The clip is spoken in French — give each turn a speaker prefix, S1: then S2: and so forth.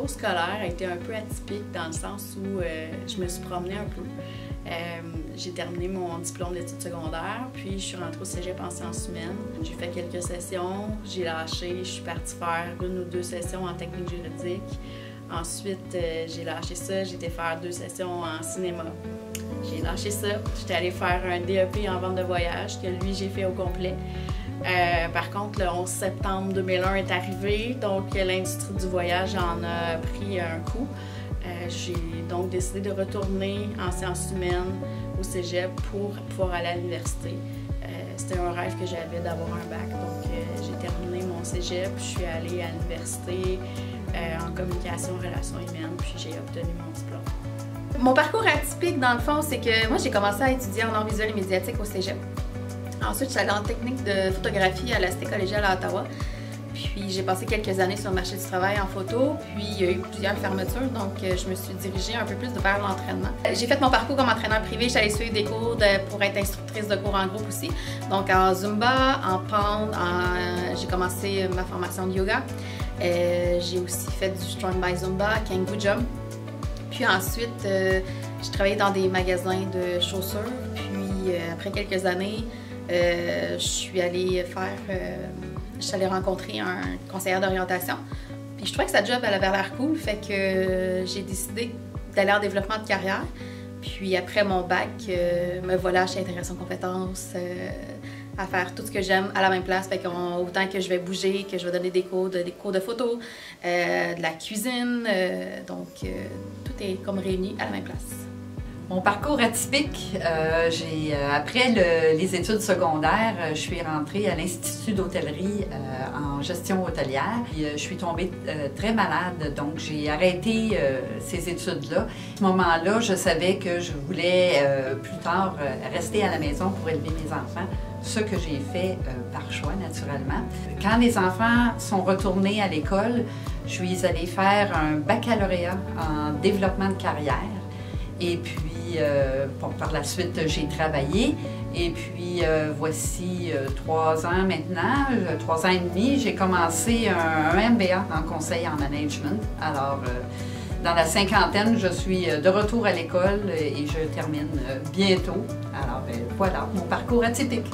S1: parcours scolaire a été un peu atypique dans le sens où je me suis promenée un peu. J'ai terminé mon diplôme d'études secondaires, puis je suis rentrée au cégep en sciences humaines. J'ai fait quelques sessions, j'ai lâché, je suis partie faire 1 ou 2 sessions en technique juridique. Ensuite, j'ai lâché ça, j'ai été faire 2 sessions en cinéma. J'ai lâché ça, j'étais allée faire un DEP en vente de voyage, que lui, j'ai fait au complet. Par contre, le 11 septembre 2001 est arrivé, donc l'industrie du voyage en a pris un coup. J'ai donc décidé de retourner en sciences humaines au cégep pour pouvoir aller à l'université. C'était un rêve que j'avais d'avoir un bac, donc j'ai terminé mon cégep, je suis allée à l'université en communication et relations humaines, puis j'ai obtenu mon diplôme.
S2: Mon parcours atypique, dans le fond, c'est que moi, j'ai commencé à étudier en arts visuels et médiatiques au cégep. Ensuite, je suis allée en technique de photographie à la Cité collégiale à Ottawa. Puis, j'ai passé quelques années sur le marché du travail en photo. Puis, il y a eu plusieurs fermetures, donc je me suis dirigée un peu plus vers l'entraînement. J'ai fait mon parcours comme entraîneur privé. J'allais suivre des cours pour être instructrice de cours en groupe aussi. Donc, en Zumba, en Pound, j'ai commencé ma formation de yoga. J'ai aussi fait du Strong by Zumba, Kangoo Jump. Puis ensuite, j'ai travaillé dans des magasins de chaussures. Puis, après quelques années, je suis allée rencontrer un conseiller d'orientation. Puis je trouvais que sa job, elle avait l'air cool, fait que j'ai décidé d'aller en développement de carrière. Puis après mon bac, me voilà chez Intégration Compétences à faire tout ce que j'aime à la même place. Fait autant que je vais bouger, que je vais donner des cours de photo, de la cuisine. Donc tout est comme réuni à la même place.
S3: Mon parcours atypique, après les études secondaires, je suis rentrée à l'Institut d'hôtellerie en gestion hôtelière. Je suis tombée très malade, donc j'ai arrêté ces études-là. À ce moment-là, je savais que je voulais plus tard rester à la maison pour élever mes enfants, ce que j'ai fait par choix naturellement. Quand les enfants sont retournés à l'école, je suis allée faire un baccalauréat en développement de carrière. Et puis, par la suite, j'ai travaillé. Et puis, voici 3 ans maintenant, 3 ans et demi, j'ai commencé un MBA en conseil en management. Alors, dans la cinquantaine, je suis de retour à l'école et je termine bientôt. Alors, voilà, mon parcours atypique.